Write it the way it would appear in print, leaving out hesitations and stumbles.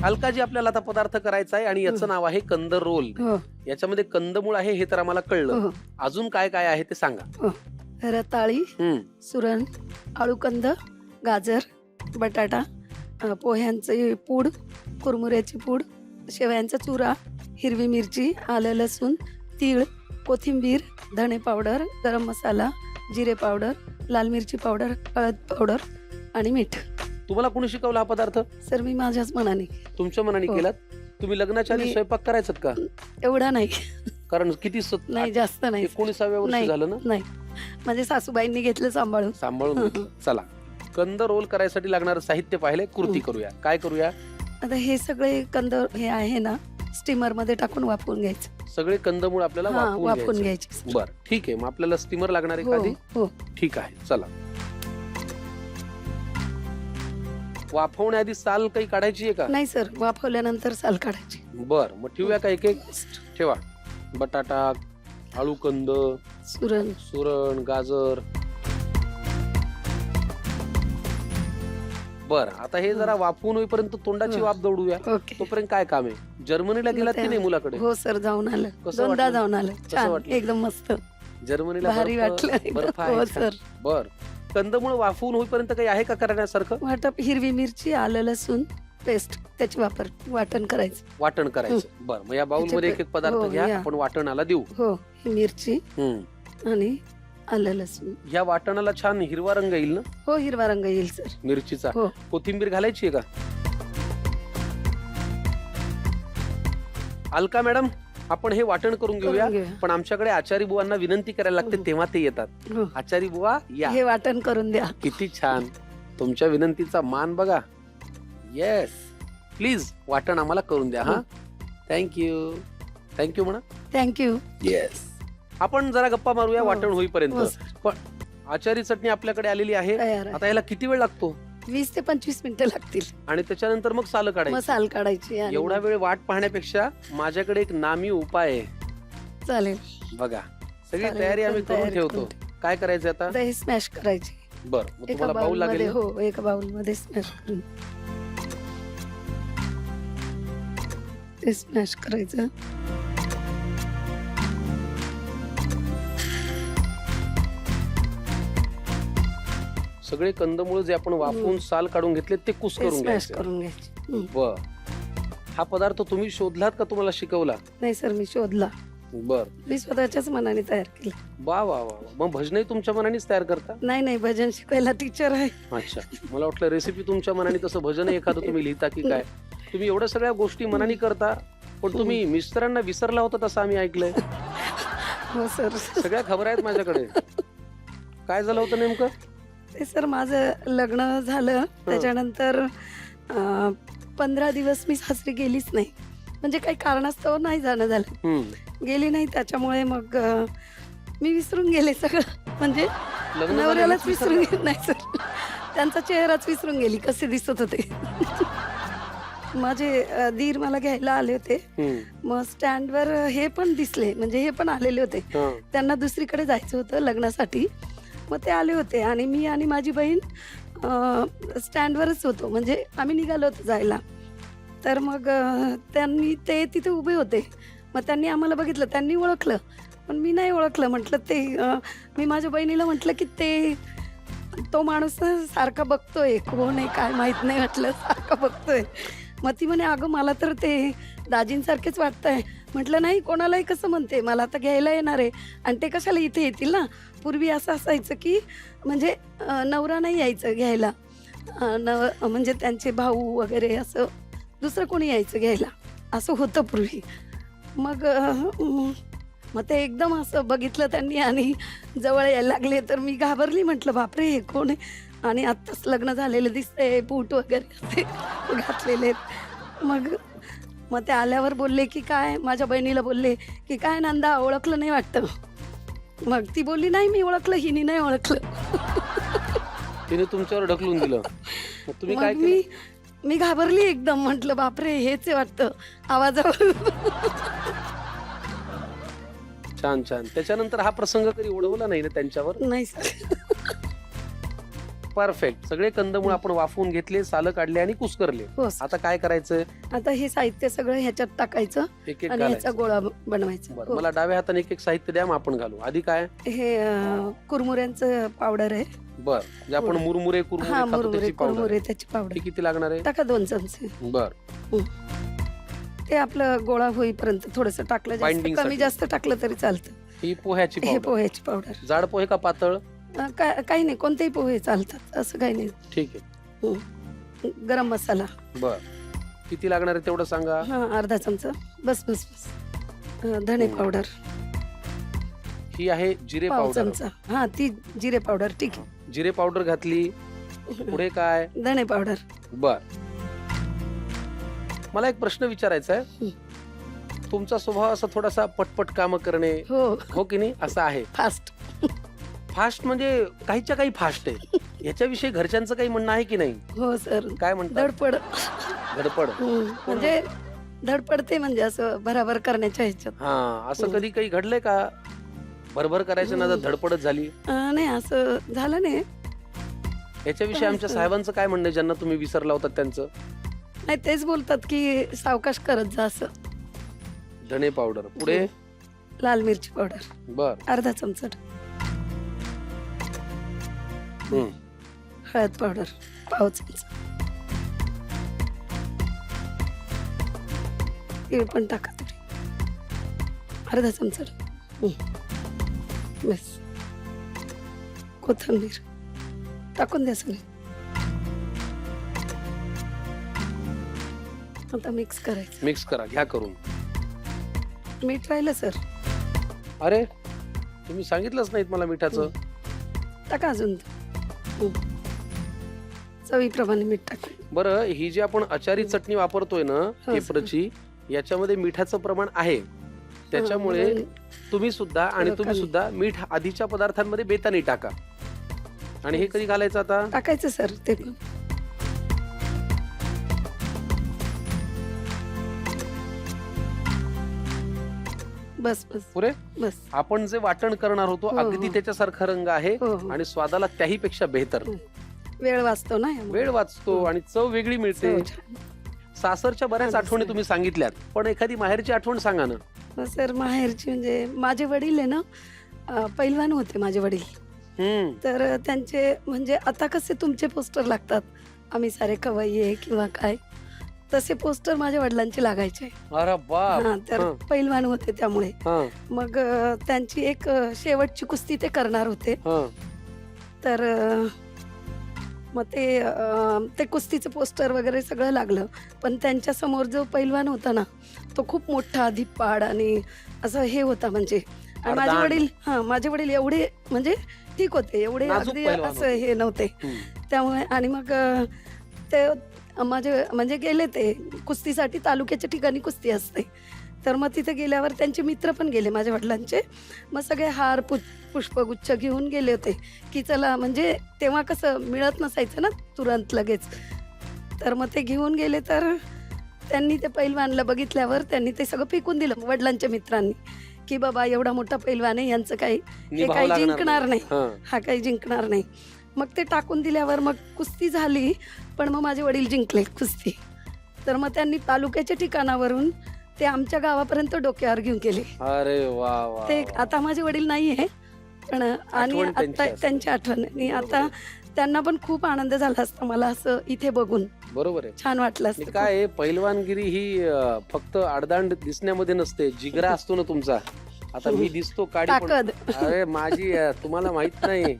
अलकाजी आपल्याला आता पदार्थ करायचा आहे आणि याचं नाव आहे कंद रोल. हो याच्यामध्ये कंदमूळ आहे हे तर आम्हाला कळलं. हो अजून काय काय आहे ते सांगा. हो रताळी, सुरण, आळूकंद, गाजर, बटाटा, पोह्यांचे पूड, कुरमुऱ्याची पूड, शेवयांचा चुरा, हिरवी मिरची, आलं लसूण, तीळ, कोथिंबीर, धणे पावडर, गरम मसाला, जिरे पावडर, लाल मिरची पावडर, हळद पावडर आणि मीठ. तुम्हाला कोणी शिकवला हा पदार्थ? सर मी माझ्याच मनाने. तुमच्या मनाने हो. केलात? तुम्ही लग्नाच्या आधी मी- स्वयंपाक करायचात का? एवढा नाही. कारण किती नाही जास्त नाही. 19व्या वर्षी नाही. झालं ना? नाही माझ्या सासूबाईंनी घेतलं सांभाळून. सांभाळून घेतलं. चला कंद रोल करायसाठी लागणारं साहित्य पाहिले, कृती करूया. काय करूया? आता हे सगळे कंद हे आहे ना स्टीमर मध्ये टाकून वाफवून घ्यायचं. सगळे कंदमूळ आपल्याला वाफवून वाफवून घ्यायचे. बर ठीक आहे. मग आपल्याला स्टीमर लागणार आहे हो एखादी? हो ठीक आहे चला. वाफवण्याआधी साल काही काढायची आहे का? नाही सर वाफवल्यानंतर साल काढायची. बर मग ठेवूया का एक एक? ठेवा. बटाटा, आळूकंद, सुरण, सुरण, गाजर. बर आता हे जरा वाफवून होईपर्यंत तोंडाची वाफ दौडूया. ओके. तोपर्यंत काय काम आहे? जर्मनीला गेलात की नाही मुलाकडे? हो सर जाऊन आलं. कसं दोनदा वाटलं? जाऊन आलं. कसं छान वाटलं? एकदम मस्त जर्मनीला भारी वाटलं. बर्फ हो आहे सर. बर कंदमूळ वाफवून होईपर्यंत काही आहे का करण्यासारखं? वाटप हिरवी मिरची, आलं लसूण पेस्ट त्याची वाटण करायचं. वाटण करायचं. बर मग या बाउल मध्ये एक एक पदार्थ हो, घ्या, या. आपण वाटणाला देऊ. हो ही मिरची आणि आलं लसूण. या वाटणाला छान हिरवा रंग येईल ना? हो हिरवा रंग येईल सर. मिरचीचा. हो कोथिंबीर घालायची आहे का? अलका मॅडम आपण हे वाटण करून घेऊया. करून घेऊया. पण आमच्याकडे आचारी बुवांना विनंती करायला लागते तेव्हा ते येतात. हो. आचारी बुवा या. हे वाटण करून द्या. किती छान. तुमच्या विनंतीचा मान बघा. येस प्लीज वाटण आम्हाला करून द्या. हा थँक्यू. थँक्यू म्हणा. थँक्यू. येस. आपण जरा गप्पा मारूया हो. वाटण हो, होईपर्यंत. सर. पण आचारी चटणी आपल्याकडे आलेली आहे. तयार आहे. आता याला किती वेळ लागतो? 20 ते 25 मिनिटं लागतील. आणि त्याच्यानंतर मग सालं काढायचं. मसाल काढायची आणि एवढा मग वेळ वाट पाहण्यापेक्षा माझ्याकडे एक नामी उपाय आहे. चालेल. बघा सगळी चालेल, तयारी आम्ही पण करून तयारी ठेवतो. करून काय करायचं आता? आता हे स्मॅश करायची. बर मग एका तुम्हाला बाऊल बाउल मध्ये. लागेल ना? हो एका बाउल मध्ये स्मॅश करून ते स्मॅश करायचं. सगळे कंदमुळ जे आपण वाफवून साल काढून घेतले ते कुस ते करून स्मॅश घ्यायचे. करून घ्यायची. बर हा पदार्थ तुम्ही शोधलात का तुम्हाला शिकवला? नाही सर मी शोधला. बर मी स्वतःच्याच मनाने तयार केला. वा वा वा वा. मग भजनही तुमच्या मनानेच तयार करता? नाही नाही भजन शिकवायला टीचर आहे. अच्छा मला वाटलं रेसिपी तुमच्या मनाने, तसं भजन एखादं तुम्ही लिहिता की काय? तुम्ही एवढ्या सगळ्या गोष्टी मनाने करता पण तुम्ही मिस्टरांना विसरला होता तसं आम्ही ऐकलंय. हो सर. सगळ्या खबर आहेत माझ्याकडे. काय झालं होतं नेमकं? ते सर माझं लग्न झालं त्याच्यानंतर 15 दिवस मी सासरी गेलीच नाही. म्हणजे काही कारणास्तव नाही जाणं झालं. गेली नाही त्याच्यामुळे मग मी विसरून गेले सगळं. म्हणजे लग्न नवऱ्यालाच झाल्यानंतर विसरून गेले. नाही सर त्यांचा चेहराच विसरून गेली कसे दिसत होते. माझे दीर मला घ्यायला आले होते. मग स्टँडवर हे पण दिसले म्हणजे हे पण आलेले होते. त्यांना दुसरीकडे जायचं होतं लग्नासाठी. मग ते आले होते आणि मी आणि माझी बहीण स्टँडवरच होतो. म्हणजे आम्ही निघालो होतो जायला. तर मग त्यांनी ते तिथे उभे होते. मग त्यांनी आम्हाला बघितलं. त्यांनी ओळखलं पण मी नाही ओळखलं. म्हटलं ते मी माझ्या बहिणीला म्हटलं की ते तो माणूस ना सारखा बघतोय. कोण आहे काय माहित नाही. म्हटलं सारखा बघतोय. मग ती म्हणे अगं मला तर ते दाजींसारखेच वाटतंय. म्हटलं नाही कोणालाही कसं म्हणते. मला आता घ्यायला येणार आहे आणि ते कशाला इथे येतील ना. पूर्वी असं असायचं की म्हणजे नवरा नाही यायचं घ्यायला. म्हणजे त्यांचे भाऊ वगैरे असं दुसरं कोणी यायचं घ्यायला असं होतं पूर्वी. मग ते एकदम असं बघितलं त्यांनी आणि जवळ यायला लागले तर मी घाबरली. म्हटलं बापरे हे कोण आहे. आणि आत्ताच लग्न झालेलं दिसतंय. बूट वगैरे असे घातलेले. मग ते आल्यावर बोलले की काय माझ्या बहिणीला बोलले की काय नंदा ओळखलं नाही वाटतं. मग ती बोलली नाही मी ओळखलं. हिने नाही ओळखलं. तिने तुमच्यावर ढकलून दिलं. मग तुम्ही काय मग केलं? मी घाबरली एकदम. म्हटलं बापरे हेच आहे वाटतं आवाजावर. छान छान. त्याच्यानंतर हा प्रसंग कधी ओढवला नाही ना त्यांच्यावर? नाही सर. परफेक्ट. सगळे कंदमुळ आपण वाफवून घेतले, सालं काढले आणि कुस्करले. हो सर. आता काय करायचं? आता हे साहित्य सगळं ह्याच्यात टाकायचं एक एक आणि ह्याचा घालायचं. गोळा बनवायचा. बरं, हो. मला डाव्या हाताने एक एक साहित्य द्या, मग आपण घालू. आधी काय? हे कुरमुऱ्यांचं पावडर आहे. बर, जे आपण हो. मुरमुरे कुरमुरे हा खातो मुरमुरे त्याची पावडर. कुरमुरे त्याची पावडर ती किती लागणार आहे? टाका 2 चमचे. बर, ते आपलं गोळा होईपर्यंत थोडस टाकलं, जास्त Binding कमी साठी. जास्त टाकलं तरी चालतं. ही पोह्याची हे पावडर. पोह्याची पावडर. जाड पोहे का पातळ? काही नाही, कोणतेही पोहे चालतात, असं काही नाही. ठीक आहे. गरम मसाला बर, किती लागणार आहे तेवढं सांगा. हा अर्धा चमचा. बस बस बस. धणे पावडर ही आहे जिरे पाव पावडर. चमचा. हा ती जिरे पावडर. ठीक आहे. जिरे पावडर घातली. पुढे काय? धणे पावडर. बर, मला एक प्रश्न विचारायचा आहे. तुमचा स्वभाव असा थोडासा पटपट काम करणे, हो हो की नाही, असं आहे. फास्ट. फास्ट म्हणजे काहीच्या काही फास्ट आहे. याच्याविषयी घरच्यांचं काही म्हणणं आहे की नाही? हो सर. काय म्हणतात? धडपड. धडपड. म्हणजे धडपडते, म्हणजे असं भराभर करण्याच्या ह्याच्यात. हा, असं कधी काही घडलंय का? भरभर करायचं ना, धडपडच झाली. नाही असं झालं नाही. याच्याविषयी आमच्या साहेबांचं काय म्हणणं आहे, ज्यांना तुम्ही विसरला होता त्यांचं? नाही, तेच बोलतात की सावकाश करत जा असं. धणे पावडर. पुढे? लाल मिरची पावडर बर. अर्धा चमचा. हळद पावडर पाव चमचा. तीळ पण टाका थोडी, अर्धा चमचा. बस. कोथिंबीर टाकून द्या सगळी. आता मिक्स करायचं. मिक्स करा, घ्या करून. मीठ राहिलं सर. अरे, तुम्ही सांगितलंच नाहीत मला मिठाचं. टाका अजून. चवीप्रमाणे मीठ टाका. बरं, ही जी आपण अचारी चटणी वापरतोय ना, केप्रची, याच्यामध्ये मिठाचं प्रमाण आहे. त्याच्यामुळे तुम्ही सुद्धा मीठ आधीच्या पदार्थांमध्ये बेताने टाका. आणि हे कधी घालायचं आता? टाकायचं सर ते पण. बस बस पुरे? बस. आपण जे वाटण करणार होतो हो, अगदी हो. त्याच्यासारखा रंग आहे हो हो. आणि स्वादाला त्याही पेक्षा बेहतर. वेळ वाचतो ना यामुळे. वेळ वाचतो आणि चव वेगळी मिळते. चव छान. सासरच्या बऱ्याच छान आठवणी दिसतंय. तुम्ही सांगितल्यात, पण एखादी माहेरची आठवण सांगा ना. हो सर, माहेरची म्हणजे माझे वडील आहे ना, पैलवान होते माझे वडील. तर त्यांचे म्हणजे आता कसे तुमचे पोस्टर लागतात, आम्ही सारे कवय्ये किंवा काय, तसे पोस्टर माझ्या वडिलांचे लागायचे. अरे बाप. हा, तर हं. पैलवान होते त्यामुळे. हं, मग त्यांची एक शेवटची कुस्ती ते करणार होते. हं. तर मग ते कुस्तीचं पोस्टर वगैरे सगळं लागलं. पण त्यांच्या समोर जो पैलवान होता ना, तो खूप मोठा धिप्पाड आणि असं हे होता म्हणजे. आणि माझे वडील एवढे म्हणजे ठीक होते, एवढे नाजूक अगदी पैलवान असं हे नव्हते. त्यामुळे आणि मग ते माझे म्हणजे गेले ते कुस्तीसाठी. तालुक्याच्या ठिकाणी कुस्ती असते, तर मग तिथे गेल्यावर त्यांचे मित्र पण गेले माझ्या वडिलांचे. मग सगळे हार पुष्पगुच्छ घेऊन गेले होते की चला, म्हणजे तेव्हा कसं मिळत नसायचं ना तुरंत लगेच. तर मग ते घेऊन गेले. तर त्यांनी ते पैलवानला बघितल्यावर त्यांनी ते सगळं फेकून दिलं वडिलांच्या मित्रांनी, की बाबा एवढा मोठा पैलवान आहे, यांचं काही हे काही जिंकणार नाही, हा काही जिंकणार नाही. मग ते टाकून दिल्यावर मग कुस्ती झाली, पण मग माझे वडील जिंकले कुस्ती. तर मग त्यांनी तालुक्याच्या ठिकाणावरून ते आमच्या गावापर्यंत डोक्यावर घेऊन गेले. अरे वा वा. ते आता माझे वडील नाहीये, पण आणि आता त्यांची आठवण. आणि आता त्यांना पण खूप आनंद झाला असता मला असं इथे बघून. बरोबर आहे. छान वाटलं असतं. काय पैलवानगिरी ही फक्त आडदांड दिसण्यामध्ये नसते, जिगरा असतो ना तुमचा. आता मी दिसतो काडी, ताकद. अरे माझी तुम्हाला माहित नाही,